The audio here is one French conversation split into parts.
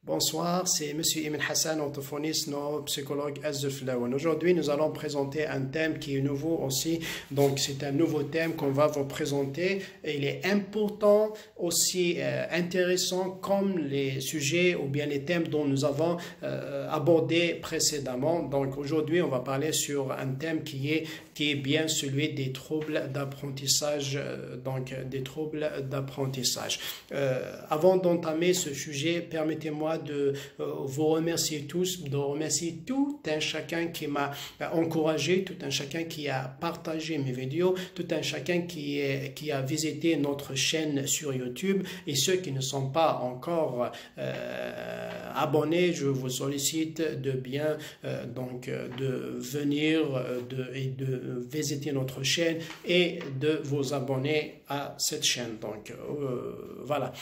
Bonsoir, c'est Monsieur Imin Hassan, orthophoniste, neuropsychologue Azuflaouen. Aujourd'hui, nous allons présenter un thème qui est nouveau aussi. Donc, c'est un nouveau thème qu'on va vous présenter. Il est important, aussi intéressant comme les sujets ou bien les thèmes dont nous avons abordé précédemment. Donc, aujourd'hui, on va parler sur un thème qui est bien celui des troubles d'apprentissage. Avant d'entamer ce sujet, permettez-moi de vous remercier tous, de remercier tout un chacun qui m'a encouragé, tout un chacun qui a partagé mes vidéos, tout un chacun qui a visité notre chaîne sur YouTube, et ceux qui ne sont pas encore abonnés, je vous sollicite de bien de venir et de visiter notre chaîne et de vous abonner à cette chaîne. Donc voilà.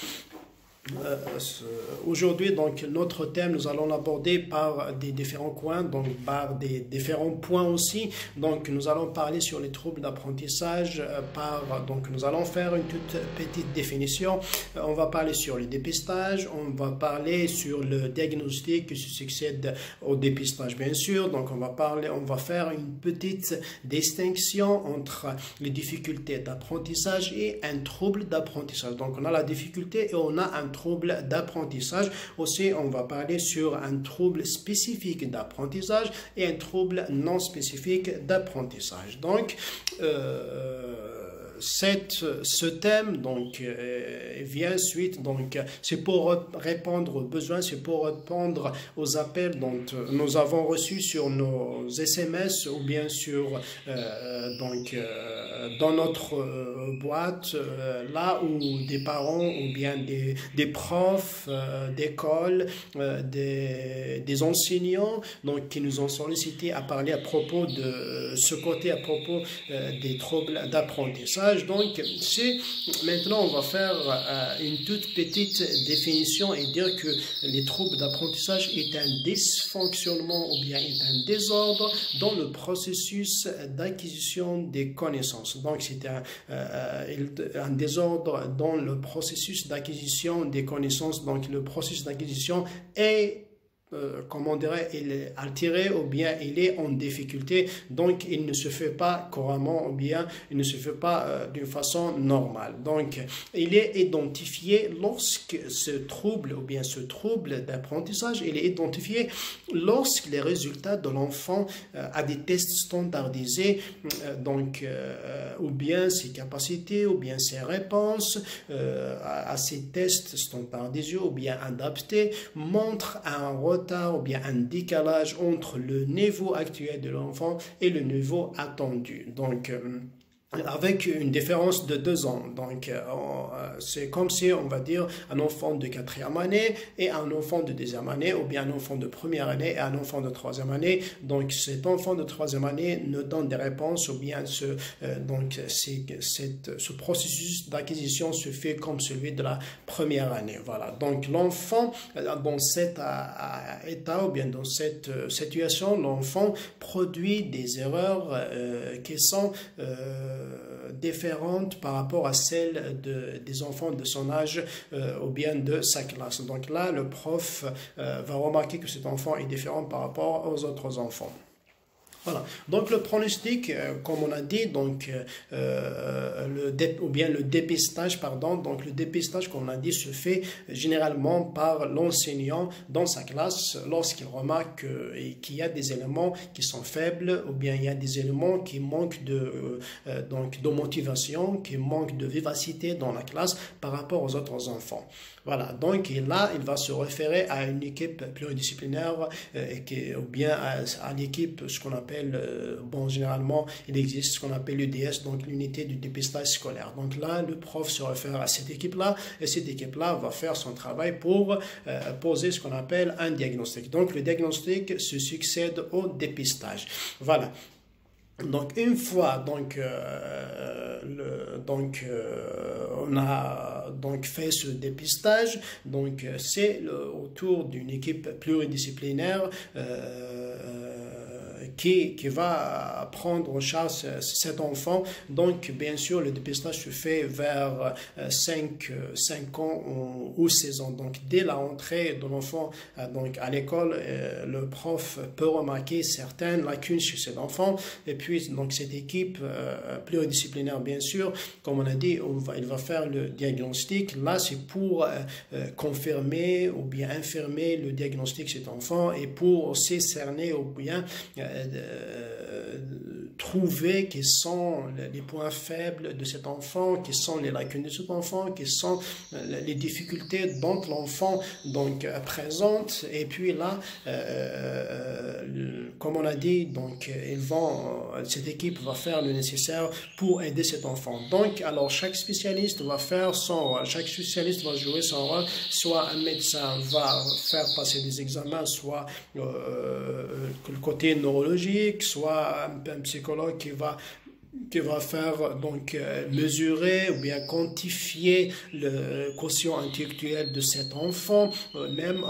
Aujourd'hui, donc, notre thème, nous allons l'aborder par des différents coins, donc par des différents points aussi. Donc, nous allons parler sur les troubles d'apprentissage, donc, nous allons faire une toute petite définition. On va parler sur le dépistage, on va parler sur le diagnostic qui succède au dépistage, bien sûr. Donc, on va faire une petite distinction entre les difficultés d'apprentissage et un trouble d'apprentissage. Donc, on a la difficulté et on a un trouble d'apprentissage. Aussi, on va parler sur un trouble spécifique d'apprentissage et un trouble non spécifique d'apprentissage. Donc, ce thème donc vient suite, donc c'est pour répondre aux besoins, c'est pour répondre aux appels dont nous avons reçus sur nos SMS ou bien sur dans notre boîte, là où des parents ou bien des profs d'école, des enseignants donc qui nous ont sollicité à parler à propos de ce côté, à propos des troubles d'apprentissage. Donc, maintenant, on va faire une toute petite définition et dire que les troubles d'apprentissage est un dysfonctionnement ou bien est un désordre dans le processus d'acquisition des connaissances. Donc, c'est un désordre dans le processus d'acquisition des connaissances. Donc, le processus d'acquisition est comment on dirait, il est altéré ou bien il est en difficulté, donc il ne se fait pas couramment ou bien il ne se fait pas d'une façon normale. Donc il est identifié lorsque ce trouble ou bien ce trouble d'apprentissage, il est identifié lorsque les résultats de l'enfant à des tests standardisés, ou bien ses capacités ou bien ses réponses à ces tests standardisés ou bien adaptés montrent un retard ou bien un décalage entre le niveau actuel de l'enfant et le niveau attendu. Donc, avec une différence de 2 ans. Donc, c'est comme si, on va dire, un enfant de 4e année et un enfant de 2e année, ou bien un enfant de 1re année et un enfant de 3e année. Donc, cet enfant de 3e année ne donne des réponses, ou bien ce processus d'acquisition se fait comme celui de la 1re année. Voilà. Donc, l'enfant, dans cet état, ou bien dans cette situation, l'enfant produit des erreurs qui sont différentes par rapport à celles des enfants de son âge ou bien de sa classe. Donc là, le prof va remarquer que cet enfant est différent par rapport aux autres enfants. Voilà. Donc le pronostic, comme on a dit, donc le dépistage, pardon. Donc le dépistage, comme on a dit, se fait généralement par l'enseignant dans sa classe lorsqu'il remarque qu'il y a des éléments qui sont faibles ou bien il y a des éléments qui manquent de motivation, qui manquent de vivacité dans la classe par rapport aux autres enfants. Voilà, donc là, il va se référer à une équipe pluridisciplinaire ou bien à l'équipe, ce qu'on appelle, généralement, il existe ce qu'on appelle l'UDS, donc l'unité du dépistage scolaire. Donc là, le prof se réfère à cette équipe-là, et cette équipe-là va faire son travail pour poser ce qu'on appelle un diagnostic. Donc le diagnostic se succède au dépistage. Voilà. Donc une fois on a donc fait ce dépistage, donc c'est autour d'une équipe pluridisciplinaire qui va prendre en charge cet enfant. Donc, bien sûr, le dépistage se fait vers 5 ans ou 16 ans. Donc, dès la rentrée de l'enfant donc à l'école, le prof peut remarquer certaines lacunes chez cet enfant. Et puis, donc, cette équipe pluridisciplinaire, bien sûr, comme on a dit, il va faire le diagnostic. Là, c'est pour confirmer ou bien infirmer le diagnostic de cet enfant et pour aussi cerner ou bien trouver quels sont les points faibles de cet enfant, quelles sont les lacunes de cet enfant, quelles sont les difficultés dont l'enfant donc présente. Et puis là, comme on a dit, donc cette équipe va faire le nécessaire pour aider cet enfant. Donc, alors chaque spécialiste va faire son rôle, chaque spécialiste va jouer son rôle. Soit un médecin va faire passer des examens, soit le côté neurologique, soit un psychologue qui va faire donc mesurer ou bien quantifier le quotient intellectuel de cet enfant. Même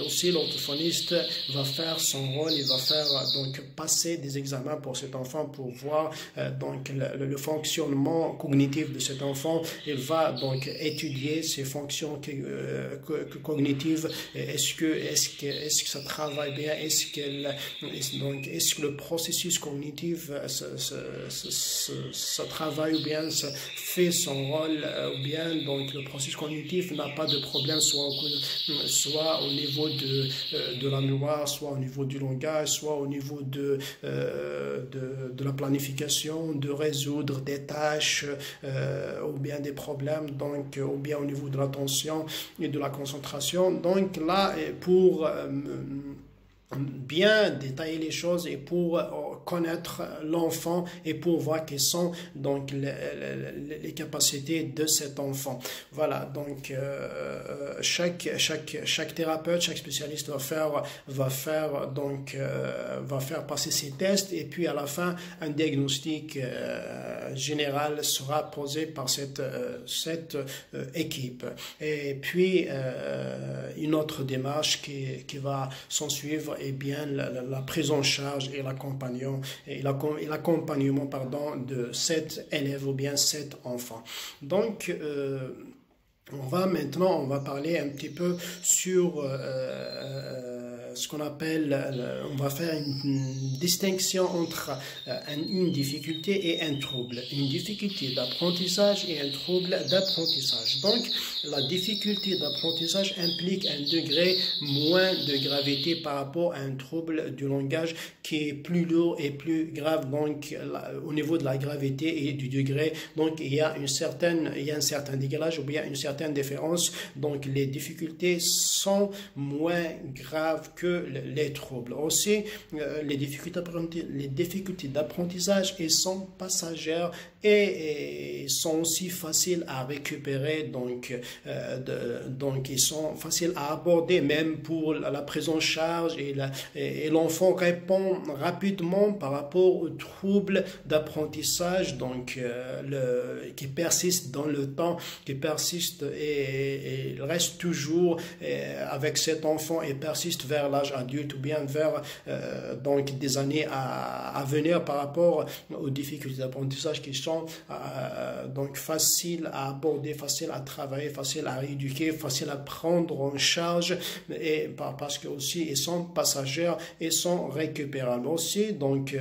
aussi l'orthophoniste va faire son rôle, il va faire donc passer des examens pour cet enfant pour voir donc le fonctionnement cognitif de cet enfant. Il va donc étudier ses fonctions cognitives. Est-ce que ça travaille bien? Est-ce que le processus cognitif ça travaille ou bien ça fait son rôle ou bien donc le processus cognitif n'a pas de problème soit au niveau de la mémoire, soit au niveau du langage, soit au niveau de la planification, de résoudre des tâches ou bien des problèmes, donc ou bien au niveau de l'attention et de la concentration. Donc là, pour bien détailler les choses et pour connaître l'enfant et pour voir quelles sont donc les capacités de cet enfant. Voilà, donc chaque thérapeute, chaque spécialiste va faire passer ses tests et puis à la fin un diagnostic général sera posé par cette équipe. Et puis une autre démarche qui va s'en suivre est bien la prise en charge et l'accompagnement de cet élève ou bien cet enfant. Donc on va parler un petit peu sur ce qu'on appelle, on va faire une distinction entre une difficulté et un trouble. Une difficulté d'apprentissage et un trouble d'apprentissage. Donc, la difficulté d'apprentissage implique un degré moins de gravité par rapport à un trouble du langage qui est plus lourd et plus grave. Donc, au niveau de la gravité et du degré, donc il y a un certain décalage ou bien une certaine différence. Donc, les difficultés sont moins graves que les troubles. Aussi, les difficultés d'apprentissage, elles sont passagères et sont aussi faciles à récupérer, donc ils sont faciles à aborder même pour la prise en charge et l'enfant répond rapidement par rapport aux troubles d'apprentissage donc qui persistent dans le temps, qui persistent et il reste toujours avec cet enfant et persiste vers l'âge adulte ou bien vers donc des années à venir par rapport aux difficultés d'apprentissage qui sont donc faciles à aborder, faciles à travailler, faciles à rééduquer, faciles à prendre en charge et parce que aussi ils sont passagères et sont récupérables aussi. Donc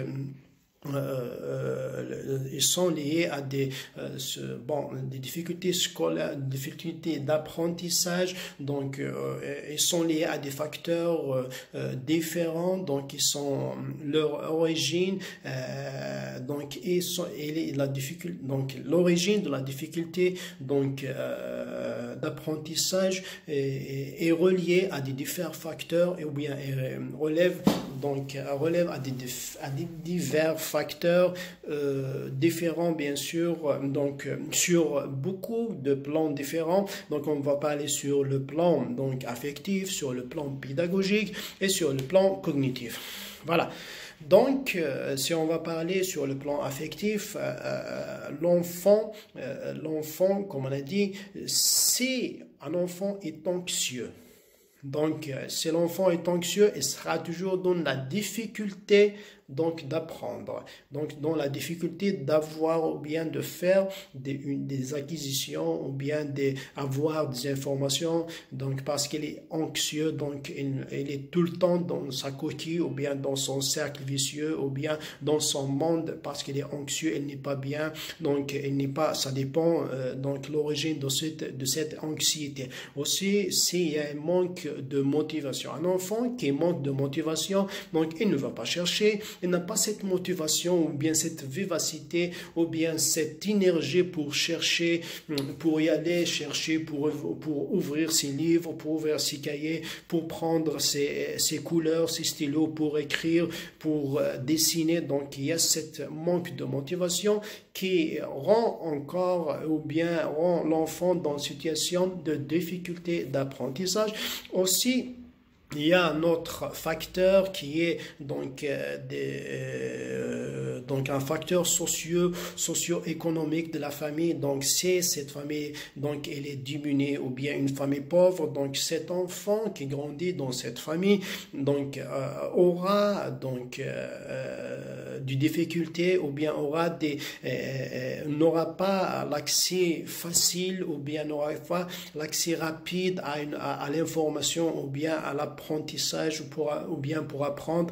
ils sont liés à des difficultés scolaires, des difficultés d'apprentissage, donc ils sont liés à des facteurs différents, donc ils sont leur origine, donc l'origine de la difficulté donc d'apprentissage est reliée à des différents facteurs et ou bien relève à des divers facteurs différents bien sûr, donc sur beaucoup de plans différents. Donc on va parler sur le plan donc affectif, sur le plan pédagogique et sur le plan cognitif. Voilà. Donc, si on va parler sur le plan affectif, l'enfant, comme on a dit, si un enfant est anxieux, Donc, si l'enfant est anxieux, il sera toujours dans la difficulté donc d'apprendre, donc dans la difficulté d'avoir ou bien de faire des acquisitions ou bien d'avoir des informations, donc parce qu'il est anxieux, donc il est tout le temps dans sa coquille ou bien dans son cercle vicieux ou bien dans son monde parce qu'il est anxieux, il n'est pas bien, donc il n'est pas, ça dépend donc l'origine de cette anxiété. Aussi, s'il y a un manque de motivation, un enfant qui manque de motivation, donc il ne va pas chercher, il n'a pas cette motivation ou bien cette vivacité ou bien cette énergie pour chercher, pour y aller chercher, pour ouvrir ses livres, pour ouvrir ses cahiers, pour prendre ses couleurs, ses stylos, pour écrire, pour dessiner. Donc il y a cette manque de motivation qui rend encore ou bien rend l'enfant dans une situation de difficulté d'apprentissage. Aussi, il y a un autre facteur qui est donc, donc un facteur socio-économique de la famille. Donc c'est cette famille, donc elle est diminuée ou bien une famille pauvre. Donc cet enfant qui grandit dans cette famille donc aura donc des difficultés ou bien aura n'aura pas l'accès facile ou bien n'aura pas l'accès rapide à l'information ou bien à l'apprentissage ou bien pour apprendre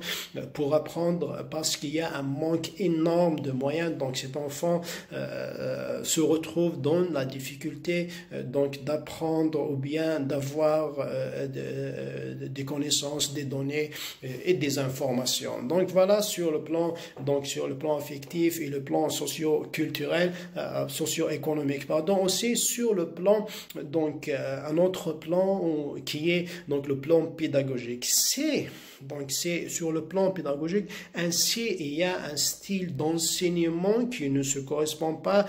parce qu'il y a un manque énorme de moyens. Donc cet enfant se retrouve dans la difficulté donc d'apprendre ou bien d'avoir des connaissances, des données et des informations. Donc voilà sur le plan affectif et le plan socio-culturel, socio-économique, pardon. Aussi sur le plan donc un autre plan qui est donc le plan pédagogique. C'est sur le plan pédagogique, ainsi il y a un style d'enseignement qui ne correspond pas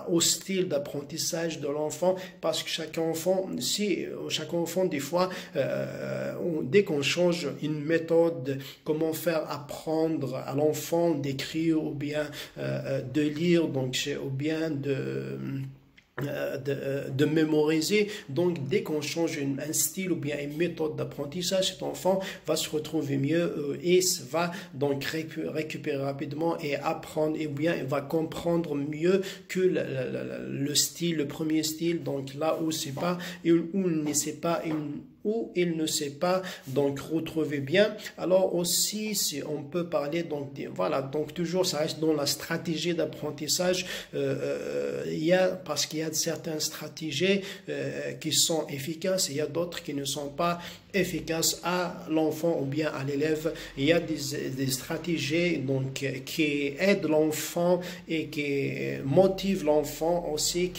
au style d'apprentissage de l'enfant, parce que chaque enfant des fois, dès qu'on change une méthode, comment faire apprendre à l'enfant d'écrire ou bien de lire, donc ou bien de mémoriser. Donc dès qu'on change un style ou bien une méthode d'apprentissage, cet enfant va se retrouver mieux et va donc récupérer rapidement et apprendre, et bien il va comprendre mieux que le premier style, donc là où il ne sait pas donc retrouver bien. Alors aussi, si on peut parler donc donc toujours ça reste dans la stratégie d'apprentissage, parce qu'il y a certaines stratégies qui sont efficaces, et il y a d'autres qui ne sont pas efficaces à l'enfant ou bien à l'élève. Il y a des stratégies donc qui aident l'enfant et qui motivent l'enfant aussi,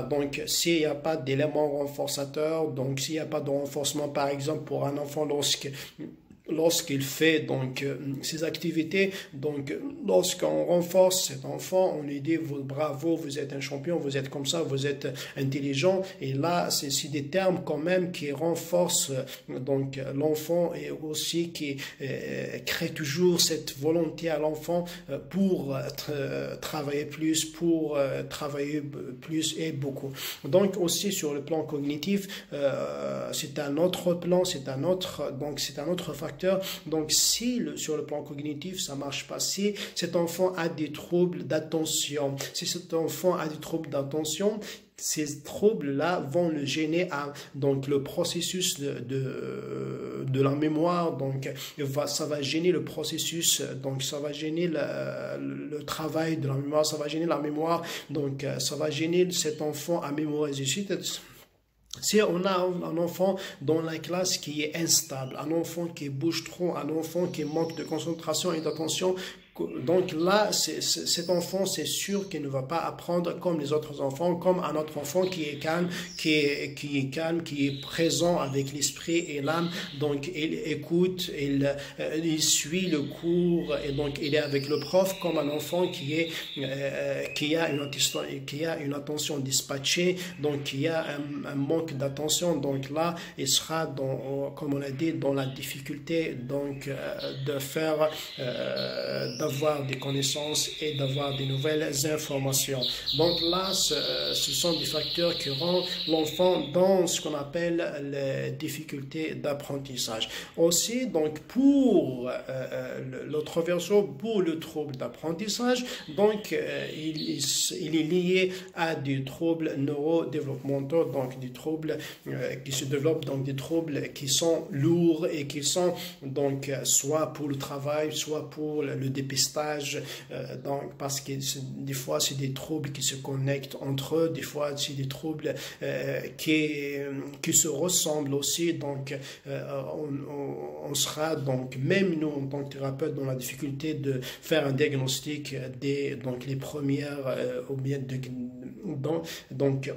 donc s'il n'y a pas d'éléments renforçateurs, donc s'il n'y a pas de renforcement, par exemple pour un enfant lorsqu'il fait donc ses activités, donc lorsqu'on renforce cet enfant, on lui dit bravo, vous êtes un champion, vous êtes comme ça, vous êtes intelligent, et là c'est des termes quand même qui renforcent donc l'enfant, et aussi qui crée toujours cette volonté à l'enfant pour travailler plus, et beaucoup. Donc aussi sur le plan cognitif, c'est un autre facteur. Donc si sur le plan cognitif ça marche pas, si cet enfant a des troubles d'attention, ces troubles-là vont le gêner donc le processus de la mémoire, donc ça va gêner le processus, donc ça va gêner le travail de la mémoire, ça va gêner la mémoire, donc ça va gêner cet enfant à mémoriser. Si on a un enfant dans la classe qui est instable, un enfant qui bouge trop, un enfant qui manque de concentration et d'attention, donc là, cet enfant, c'est sûr qu'il ne va pas apprendre comme les autres enfants, comme un autre enfant qui est calme, qui est présent avec l'esprit et l'âme. Donc il écoute, il suit le cours, et donc il est avec le prof, comme un enfant qui a une attention dispatchée, donc qui a un manque d'attention. Donc là, il sera comme on a dit, dans la difficulté donc de faire d'avoir des connaissances et d'avoir de nouvelles informations. Donc là, ce sont des facteurs qui rendent l'enfant dans ce qu'on appelle les difficultés d'apprentissage. Aussi, donc pour l'autre verso, pour le trouble d'apprentissage, donc il est lié à des troubles neurodéveloppementaux, donc des troubles qui se développent, donc des troubles qui sont lourds et qui sont donc soit pour le travail, soit pour le dépistage, donc parce que des fois c'est des troubles qui se connectent entre eux, des fois c'est des troubles qui se ressemblent aussi, donc on sera donc même nous en tant que thérapeute dans la difficulté de faire un diagnostic donc les premières ou bien donc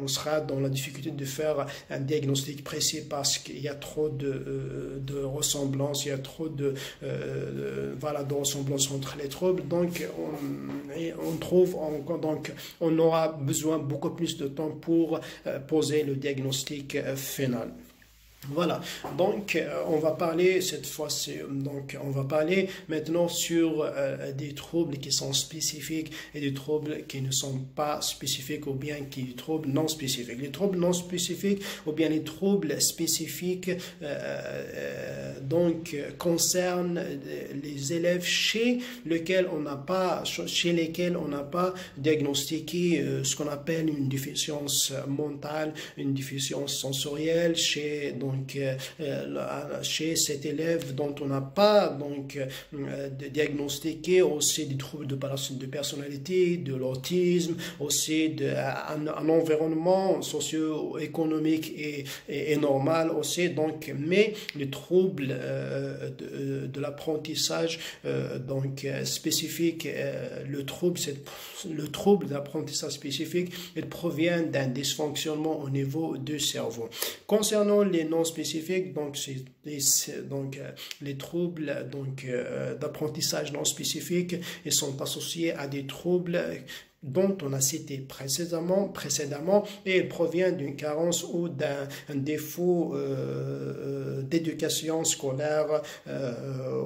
on sera dans la difficulté de faire un diagnostic précis parce qu'il y a trop de ressemblances, il y a trop de ressemblances entre les troubles, donc on aura besoin beaucoup plus de temps pour poser le diagnostic final. Voilà, donc on va parler cette fois-ci, donc on va parler maintenant sur des troubles qui sont spécifiques et des troubles qui ne sont pas spécifiques ou bien des troubles non spécifiques. Les troubles non spécifiques ou bien les troubles spécifiques donc concernent les élèves chez lesquels on n'a pas diagnostiqué ce qu'on appelle une déficience mentale, une déficience sensorielle chez cet élève dont on n'a pas diagnostiqué aussi des troubles de personnalité, de l'autisme, aussi un environnement socio-économique et normal aussi, donc mais les troubles de l'apprentissage spécifique, le trouble d'apprentissage spécifique, il provient d'un dysfonctionnement au niveau du cerveau. Concernant les non spécifiques, donc les troubles d'apprentissage non spécifiques, ils sont associés à des troubles dont on a cité précédemment et il provient d'une carence ou d'un défaut d'éducation scolaire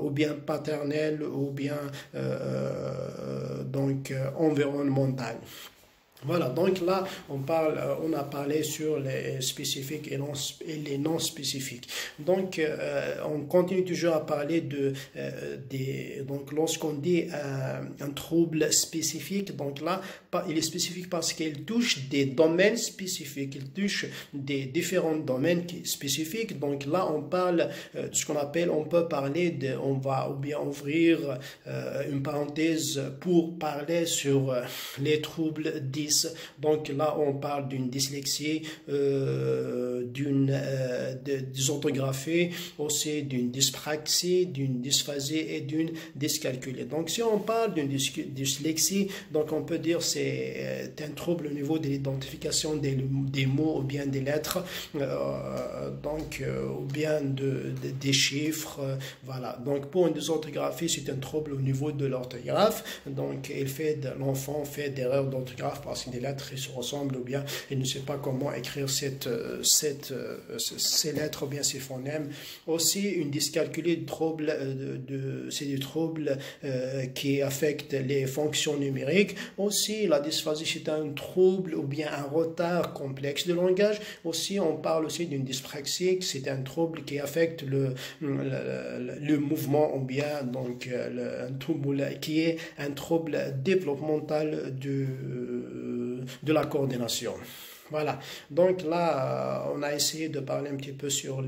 ou bien paternelle ou bien environnementale. Voilà, donc là, on a parlé sur les spécifiques et les non spécifiques. Donc, on continue toujours à parler donc lorsqu'on dit un trouble spécifique, donc là, il est spécifique parce qu'il touche des domaines spécifiques, il touche des différents domaines spécifiques. Donc là, on parle de ce qu'on appelle, on va ou bien ouvrir une parenthèse pour parler sur les troubles dits. Donc là, on parle d'une dyslexie, d'une dysorthographie, aussi d'une dyspraxie, d'une dysphasie et d'une dyscalculie. Donc si on parle d'une dyslexie, donc on peut dire c'est un trouble au niveau de l'identification des mots ou bien des lettres, ou bien des chiffres. Voilà. Donc pour une dysorthographie, c'est un trouble au niveau de l'orthographe. Donc l'enfant fait d'erreurs d'orthographe parce que des lettres se ressemblent ou bien il ne sait pas comment écrire ces lettres ou bien ces phonèmes. Aussi une dyscalculie, c'est des troubles qui affectent les fonctions numériques. Aussi la dysphasie, c'est un trouble ou bien un retard complexe de langage. Aussi on parle aussi d'une dyspraxie, c'est un trouble qui affecte le mouvement ou bien un trouble qui est un trouble développemental de la coordination. Voilà, donc là, on a essayé de parler un petit peu sur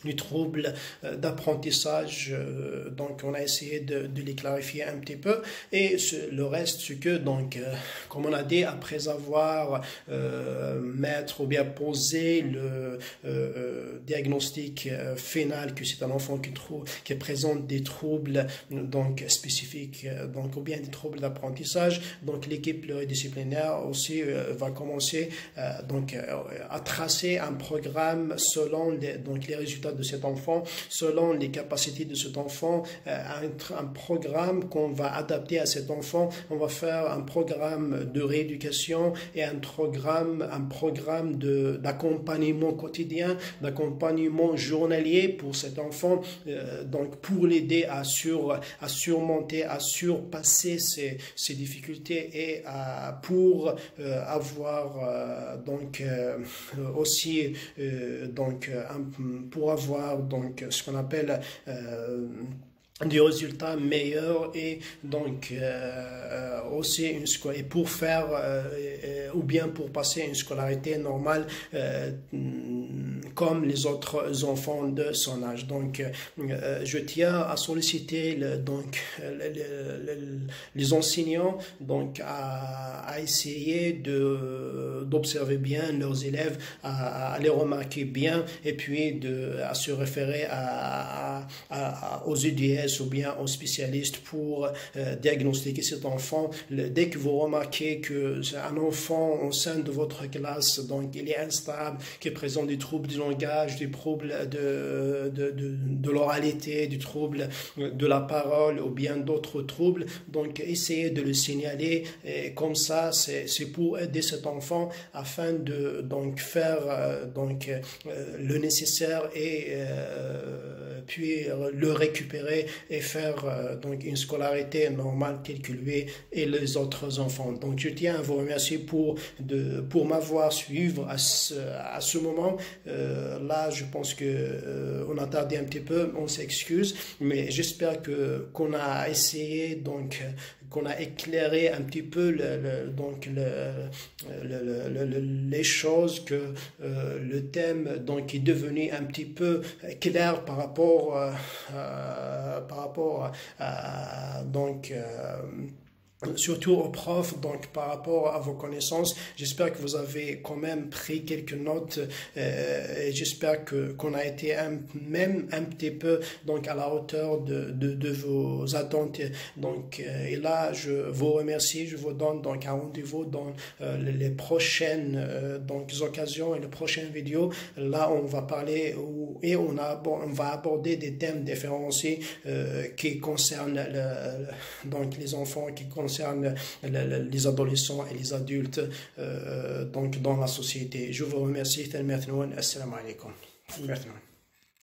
les troubles d'apprentissage, donc on a essayé de les clarifier un petit peu, et le reste, c'est que, comme on a dit, après avoir mettre ou bien poser le diagnostic final que c'est un enfant qui présente des troubles spécifiques, ou bien des troubles d'apprentissage, donc l'équipe pluridisciplinaire aussi va commencer à tracer un programme selon les résultats résultats de cet enfant, selon les capacités de cet enfant, un programme qu'on va adapter à cet enfant. On va faire un programme de rééducation et un programme d'accompagnement quotidien, d'accompagnement journalier pour cet enfant, donc pour l'aider à surmonter, à surpasser ces difficultés et pour avoir aussi pour avoir ce qu'on appelle des résultats meilleurs et donc aussi et pour faire ou bien pour passer une scolarité normale comme les autres enfants de son âge. Donc je tiens à solliciter les enseignants à essayer d'observer bien leurs élèves, à les remarquer bien et puis à se référer aux EDS ou bien aux spécialistes pour diagnostiquer cet enfant. Dès que vous remarquez qu'un enfant au sein de votre classe, donc il est instable, qui présente des troubles du langage, des troubles de l'oralité, des troubles de la parole ou bien d'autres troubles, donc essayez de le signaler et comme ça c'est pour aider cet enfant afin de faire le nécessaire et puis le récupérer et faire une scolarité normale telle que lui et les autres enfants. Donc je tiens à vous remercier pour m'avoir suivi à ce moment. Là, je pense que on a tardé un petit peu, on s'excuse, mais j'espère qu'on a essayé qu'on a éclairé un petit peu les choses, que le thème est devenu un petit peu clair par rapport surtout aux profs, par rapport à vos connaissances. J'espère que vous avez quand même pris quelques notes et j'espère qu'on a été même un petit peu à la hauteur de vos attentes. Et là, je vous remercie, je vous donne un rendez-vous dans les prochaines occasions et les prochaines vidéos. Là, on va parler et on va aborder des thèmes différenciés qui concernent les enfants, qui concerne les adolescents et les adultes dans la société. Je vous remercie. Assalamu alaikum.